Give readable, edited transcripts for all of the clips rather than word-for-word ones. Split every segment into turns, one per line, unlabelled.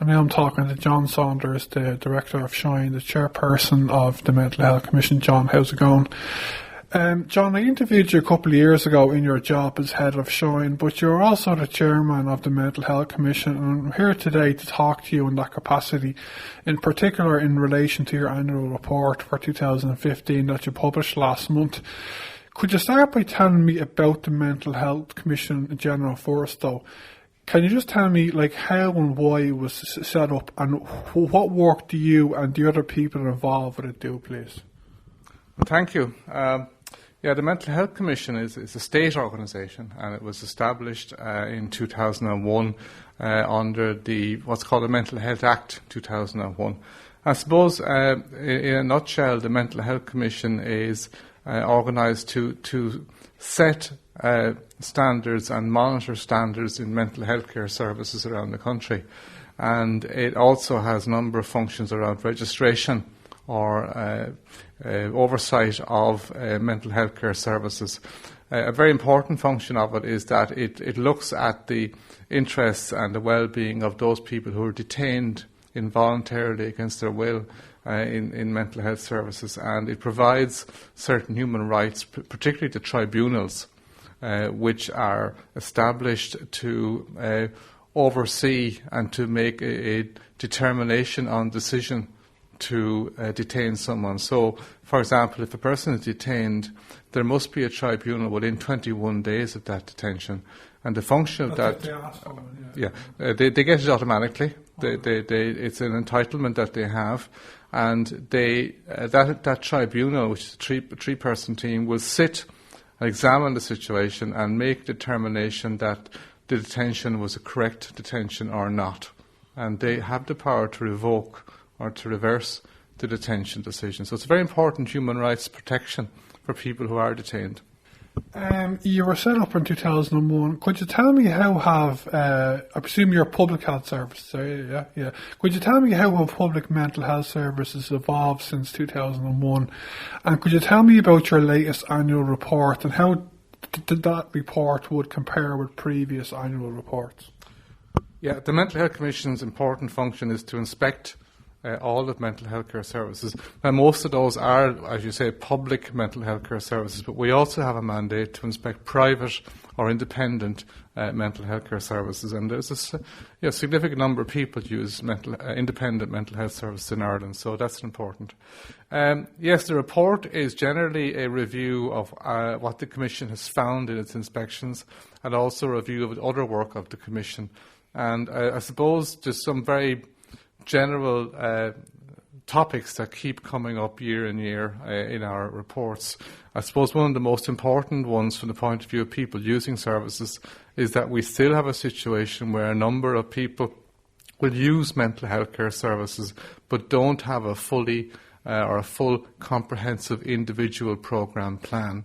And now I'm talking to John Saunders, the Director of Shine, the Chairperson of the Mental Health Commission. John, how's it going? John, I interviewed you a couple of years ago in your job as Head of Shine, but you're also the Chairman of the Mental Health Commission, and I'm here today to talk to you in that capacity, in particular in relation to your annual report for 2015 that you published last month. Could you start by telling me about the Mental Health Commission in general first, though? Can you just tell me how and why it was set up, and what work do you and the other people involved with it do, please?
Well, thank you. The Mental Health Commission is a state organisation, and it was established in 2001 under what's called the Mental Health Act 2001. I suppose, in a nutshell, the Mental Health Commission is organised to set standards and monitor standards in mental health care services around the country. And it also has a number of functions around registration or oversight of mental health care services. A very important function of it is that it looks at the interests and the well-being of those people who are detained involuntarily against their will in mental health services, and it provides certain human rights, particularly the tribunals, which are established to oversee and to make a determination on decision to detain someone. So, for example, if a person is detained, there must be a tribunal within 21 days of that detention. And the function of that, they get it automatically. It's an entitlement that they have, and that tribunal, which is a three-person team, will sit and examine the situation and make determination that the detention was a correct detention or not. And they have the power to revoke or to reverse the detention decision. So it's a very important human rights protection for people who are detained.
You were set up in 2001. Could you tell me I presume you're public health services, yeah. Could you tell me how have public mental health services evolved since 2001? And could you tell me about your latest annual report and how that report would compare with previous annual reports?
Yeah, the Mental Health Commission's important function is to inspect all of mental health care services. And most of those are, as you say, public mental health care services, but we also have a mandate to inspect private or independent mental health care services. And there's a significant number of people use independent mental health services in Ireland, so that's important. Yes, the report is generally a review of what the Commission has found in its inspections, and also a review of the other work of the Commission. And I suppose there's some very general topics that keep coming up year in year in our reports. I suppose one of the most important ones from the point of view of people using services is that we still have a situation where a number of people will use mental health care services but don't have a full comprehensive individual programme plan.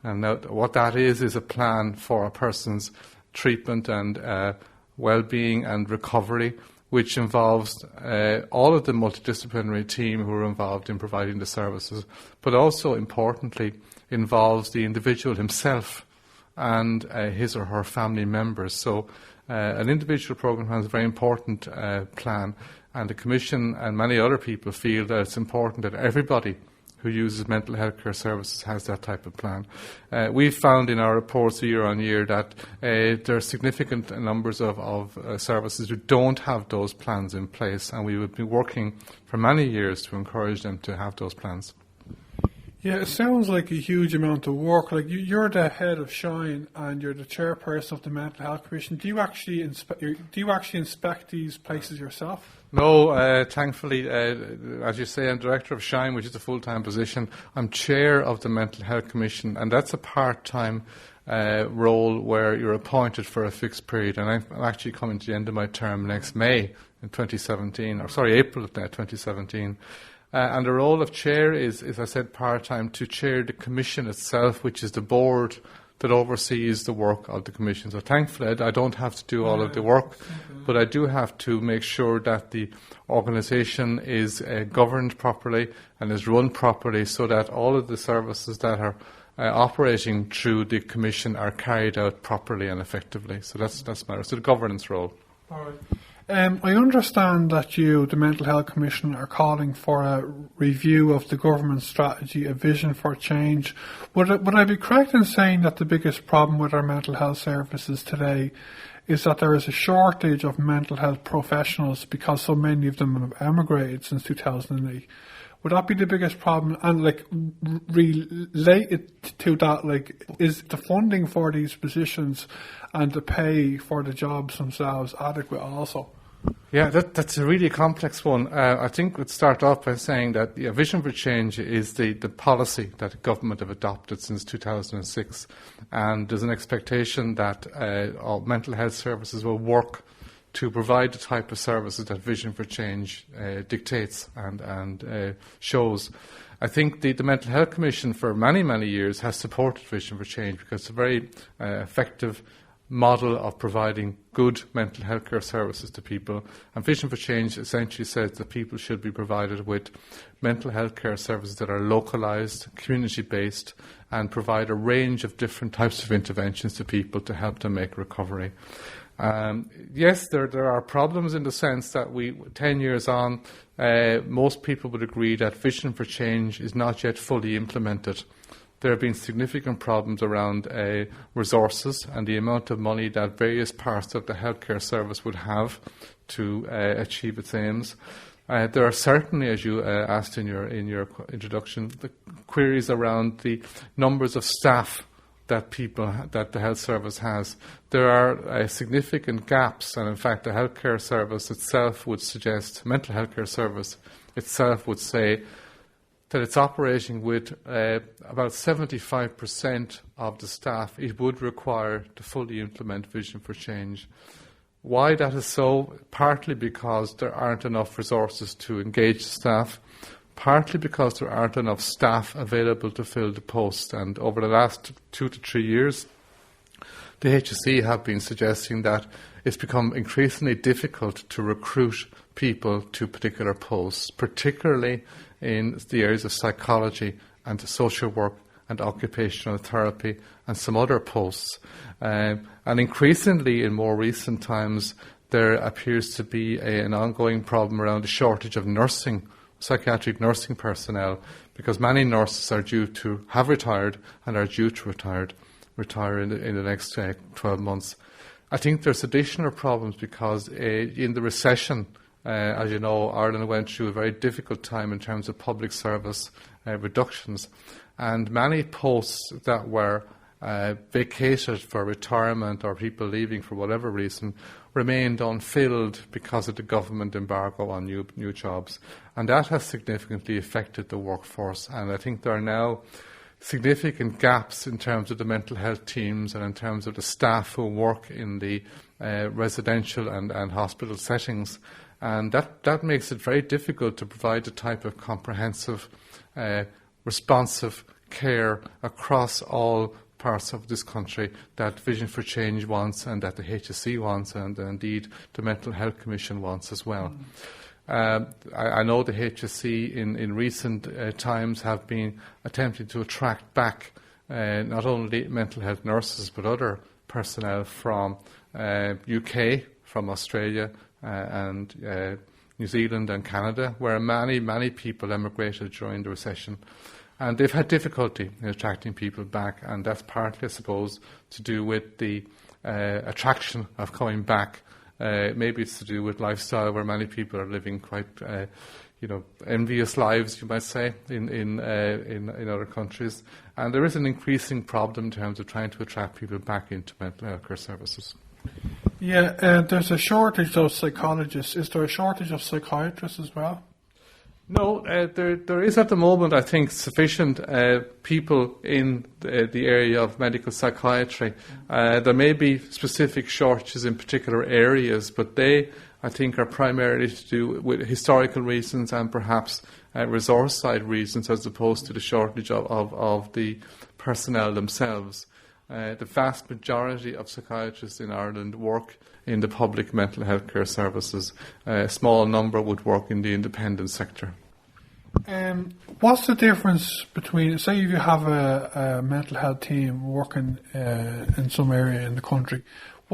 And what that is a plan for a person's treatment and well-being and recovery, which involves all of the multidisciplinary team who are involved in providing the services, but also, importantly, involves the individual himself and his or her family members. So an individual programme has a very important plan, and the Commission and many other people feel that it's important that everybody who uses mental health care services has that type of plan. We've found in our reports year on year that there are significant numbers of services who don't have those plans in place, and we would be working for many years to encourage them to have those plans.
Yeah, it sounds like a huge amount of work. Like you're the head of Shine and you're the chairperson of the Mental Health Commission. Do you actually inspect these places yourself?
No, thankfully, as you say, I'm director of Shine, which is a full-time position. I'm chair of the Mental Health Commission, and that's a part-time role where you're appointed for a fixed period. And I'm actually coming to the end of my term next May in April of 2017. And the role of chair is, as I said, part-time to chair the commission itself, which is the board that oversees the work of the commission. So thankfully, I don't have to do all of the work, but I do have to make sure that the organisation is governed properly and is run properly, so that all of the services that are operating through the commission are carried out properly and effectively. So that's my role. So the governance role.
All right. I understand that you, the Mental Health Commission, are calling for a review of the government strategy, a vision for change. Would I be correct in saying that the biggest problem with our mental health services today is that there is a shortage of mental health professionals because so many of them have emigrated since 2008? Would that be the biggest problem? And related to that, is the funding for these positions and the pay for the jobs themselves adequate also?
Yeah, that's a really complex one. I think we'd start off by saying that the Vision for Change is the policy that the government have adopted since 2006, and there's an expectation that all mental health services will work to provide the type of services that Vision for Change dictates and shows. I think the Mental Health Commission for many, many years has supported Vision for Change because it's a very effective model of providing good mental health care services to people. And Vision for Change essentially says that people should be provided with mental health care services that are localised, community-based, and provide a range of different types of interventions to people to help them make recovery. Yes, there are problems in the sense that 10 years on, most people would agree that Vision for Change is not yet fully implemented. There have been significant problems around resources and the amount of money that various parts of the healthcare service would have to achieve its aims. There are certainly, as you asked in your introduction, the queries around the numbers of staff that the health service has. There are significant gaps, and in fact the healthcare service itself would suggest, mental healthcare service itself would say that it's operating with about 75% of the staff it would require to fully implement Vision for Change. Why that is so? Partly because there aren't enough resources to engage the staff, partly because there aren't enough staff available to fill the post. And over the last 2 to 3 years, the HSE have been suggesting that it's become increasingly difficult to recruit people to particular posts, particularly in the areas of psychology and social work and occupational therapy and some other posts. And increasingly in more recent times, there appears to be an ongoing problem around the shortage of psychiatric nursing personnel, because many nurses are due to have retired and are due to retire in the next 12 months. I think there's additional problems because in the recession, as you know, Ireland went through a very difficult time in terms of public service reductions, and many posts that were vacated for retirement or people leaving for whatever reason remained unfilled because of the government embargo on new jobs. And that has significantly affected the workforce, and I think there are now significant gaps in terms of the mental health teams and in terms of the staff who work in the residential and hospital settings. And that makes it very difficult to provide the type of comprehensive, responsive care across all parts of this country that Vision for Change wants and that the HSE wants and indeed the Mental Health Commission wants as well. I know the HSE in recent times have been attempting to attract back not only mental health nurses but other personnel from UK, from Australia and New Zealand and Canada, where many people emigrated during the recession. And they've had difficulty in attracting people back, and that's partly, I suppose, to do with the attraction of coming back. Maybe it's to do with lifestyle, where many people are living quite, envious lives, you might say, in other countries. And there is an increasing problem in terms of trying to attract people back into mental health care services.
Yeah, there's a shortage of psychologists. Is there a shortage of psychiatrists as well?
No, there is at the moment, I think, sufficient people in the area of medical psychiatry. There may be specific shortages in particular areas, but they, I think, are primarily to do with historical reasons and perhaps resource side reasons, as opposed to the shortage of the personnel themselves. The vast majority of psychiatrists in Ireland work in the public mental health care services. A small number would work in the independent sector.
What's the difference between, say, if you have a mental health team working in some area in the country,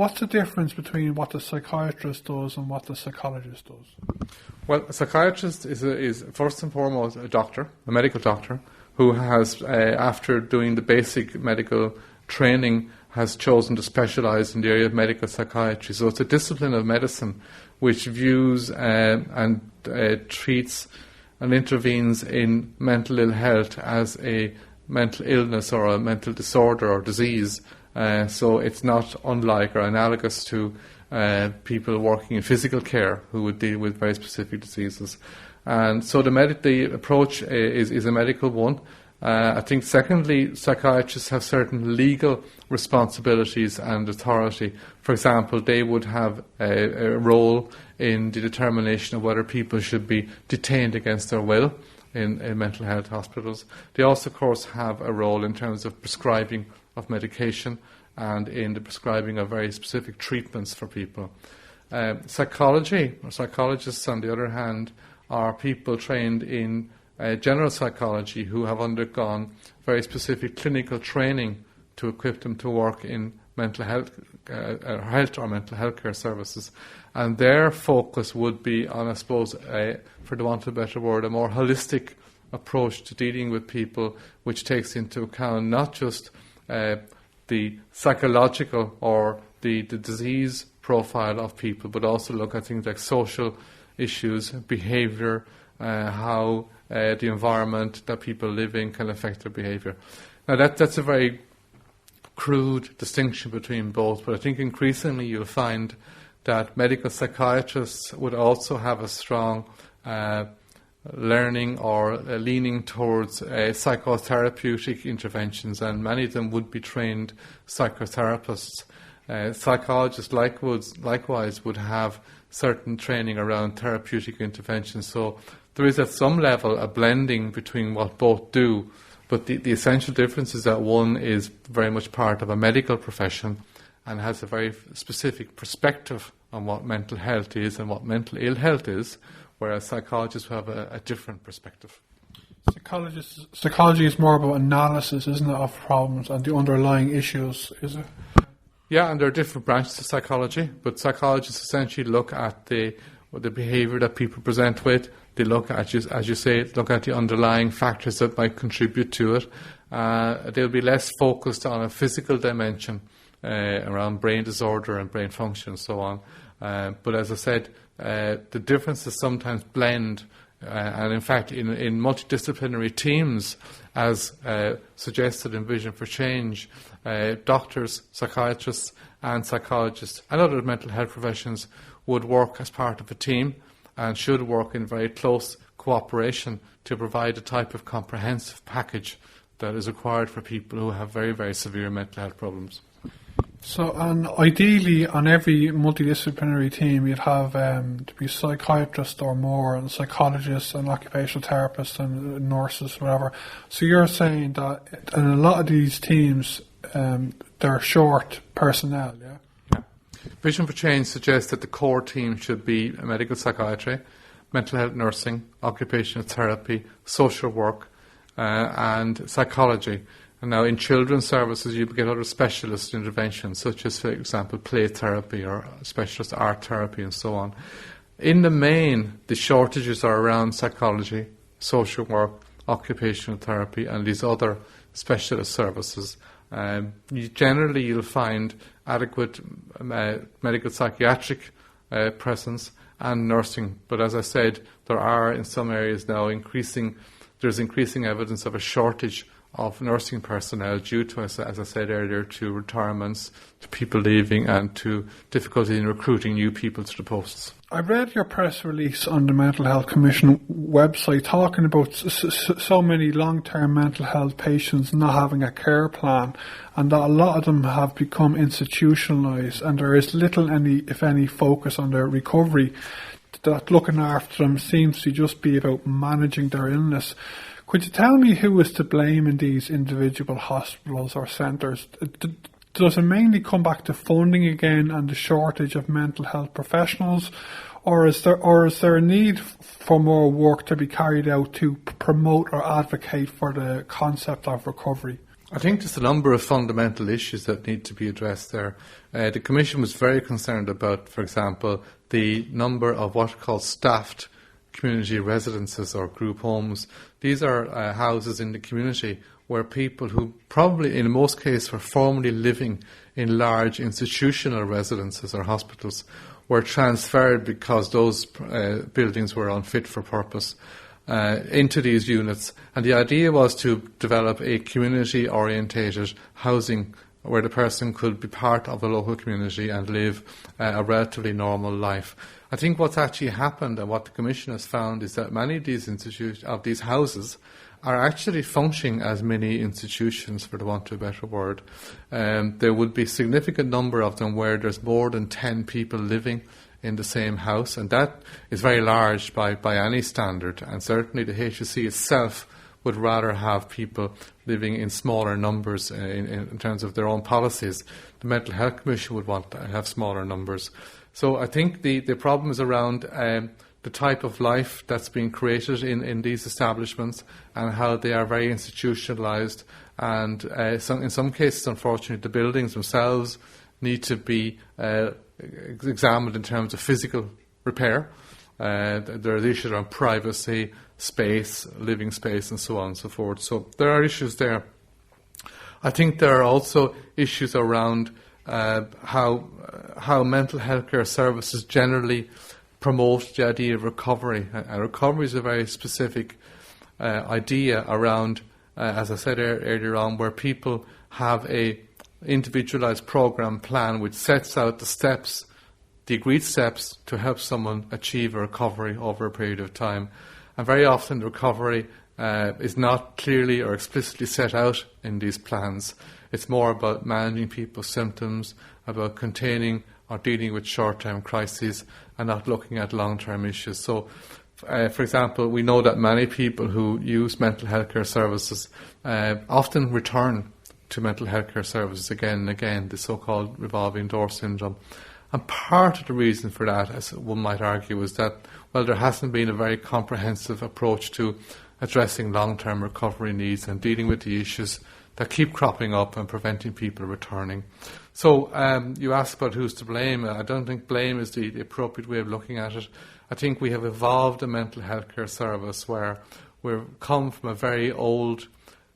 What's the difference between what the psychiatrist does and what the psychologist does?
Well, a psychiatrist is first and foremost a doctor, a medical doctor, who has, after doing the basic medical training, has chosen to specialise in the area of medical psychiatry. So it's a discipline of medicine which views and treats and intervenes in mental ill health as a mental illness or a mental disorder or disease. So it's not unlike or analogous to people working in physical care who would deal with very specific diseases. And so the approach is a medical one. I think secondly, psychiatrists have certain legal responsibilities and authority. For example, they would have a role in the determination of whether people should be detained against their will in mental health hospitals. They also, of course, have a role in terms of prescribing of medication and in the prescribing of very specific treatments for people. Psychologists, on the other hand, are people trained in general psychology who have undergone very specific clinical training to equip them to work in mental health or mental health care services. And their focus would be on, I suppose, for the want of a better word, a more holistic approach to dealing with people, which takes into account not just the psychological or the disease profile of people, but also look at things like social issues, behaviour, how the environment that people live in can affect their behaviour. Now that's a very crude distinction between both, but I think increasingly you'll find that medical psychiatrists would also have a strong learning or leaning towards psychotherapeutic interventions, and many of them would be trained psychotherapists. Psychologists likewise would have certain training around therapeutic interventions. So there is at some level a blending between what both do, but the essential difference is that one is very much part of a medical profession and has a very specific perspective on what mental health is and what mental ill health is, whereas psychologists have a different perspective.
Psychology is more about analysis, isn't it, of problems and the underlying issues, is it?
Yeah, and there are different branches of psychology, but psychologists essentially look at the behaviour that people present with. They look at, as you say, look at the underlying factors that might contribute to it. They'll be less focused on a physical dimension around brain disorder and brain function and so on. But as I said, the differences sometimes blend, and in fact in multidisciplinary teams, as suggested in Vision for Change, doctors, psychiatrists and psychologists and other mental health professions would work as part of a team and should work in very close cooperation to provide a type of comprehensive package that is required for people who have very, very severe mental health problems.
So, and ideally, on every multidisciplinary team, you'd have to be psychiatrists or more, and psychologists and occupational therapists and nurses, whatever. So you're saying that in a lot of these teams, they're short personnel, yeah?
Yeah. Vision for Change suggests that the core team should be medical psychiatry, mental health nursing, occupational therapy, social work, and psychology. And now in children's services you get other specialist interventions, such as, for example, play therapy or specialist art therapy and so on. In the main, the shortages are around psychology, social work, occupational therapy and these other specialist services. Generally you'll find adequate medical psychiatric presence and nursing, but as I said, there are in some areas now there's increasing evidence of a shortage of nursing personnel due to, as I said earlier, to retirements, to people leaving and to difficulty in recruiting new people to the posts.
I read your press release on the Mental Health Commission website talking about so many long-term mental health patients not having a care plan, and that a lot of them have become institutionalised and there is little, if any, focus on their recovery. That looking after them seems to just be about managing their illness. Could you tell me who is to blame in these individual hospitals or centres? Does it mainly come back to funding again and the shortage of mental health professionals, or is there a need for more work to be carried out to promote or advocate for the concept of recovery?
I think there's a number of fundamental issues that need to be addressed there. The Commission was very concerned about, for example, the number of what are called staffed community residences or group homes. These are houses in the community where people who probably in most cases were formerly living in large institutional residences or hospitals were transferred because those buildings were unfit for purpose into these units. And the idea was to develop a community-orientated housing where the person could be part of a local community and live a relatively normal life. I think what's actually happened and what the Commission has found is that many of these houses are actually functioning as mini institutions, for the want of a better word. There would be a significant number of them where there's more than 10 people living in the same house, and that is very large by any standard, and certainly the HSE itself would rather have people living in smaller numbers in terms of their own policies. The Mental Health Commission would want to have smaller numbers. So I think the problem is around the type of life that's being created in these establishments and how they are very institutionalised. And in some cases, unfortunately, the buildings themselves need to be examined in terms of physical repair. There are issues around privacy, space, living space, and so on and so forth. So there are issues there. I think there are also issues around how mental health care services generally promote the idea of recovery. And recovery is a very specific idea around, as I said earlier on, where people have a individualised programme plan which sets out the agreed steps to help someone achieve a recovery over a period of time. And very often the recovery is not clearly or explicitly set out in these plans. It's more about managing people's symptoms, about containing or dealing with short-term crises and not looking at long-term issues. So, for example, we know that many people who use mental health care services often return to mental health care services again and again, the so-called revolving door syndrome. And part of the reason for that, as one might argue, is that, well, there hasn't been a very comprehensive approach to addressing long-term recovery needs and dealing with the issues that keep cropping up and preventing people returning. So you asked about who's to blame. I don't think blame is the appropriate way of looking at it. I think we have evolved a mental health care service where we've come from a very old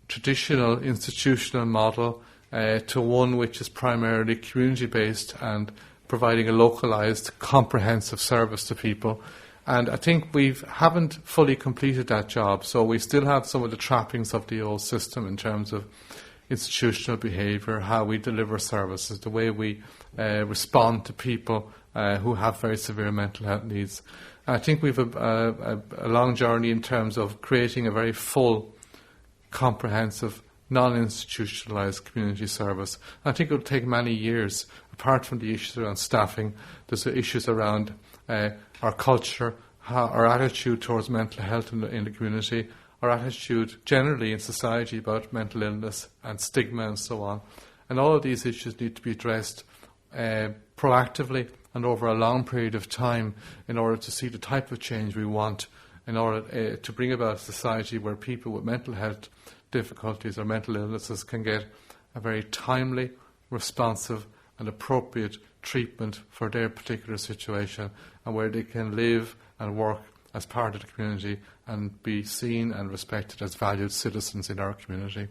traditional institutional model to one which is primarily community-based and providing a localised, comprehensive service to people. And I think we haven't fully completed that job, so we still have some of the trappings of the old system in terms of institutional behaviour, how we deliver services, the way we respond to people who have very severe mental health needs. I think we've a long journey in terms of creating a very full, comprehensive, non-institutionalised community service. I think it will take many years. Apart from the issues around staffing, there's the issues around our culture, our attitude towards mental health in the community, our attitude generally in society about mental illness and stigma and so on. And all of these issues need to be addressed proactively and over a long period of time in order to see the type of change we want, in order to bring about a society where people with mental health difficulties or mental illnesses can get a very timely, responsive and appropriate treatment for their particular situation, and where they can live and work as part of the community and be seen and respected as valued citizens in our community.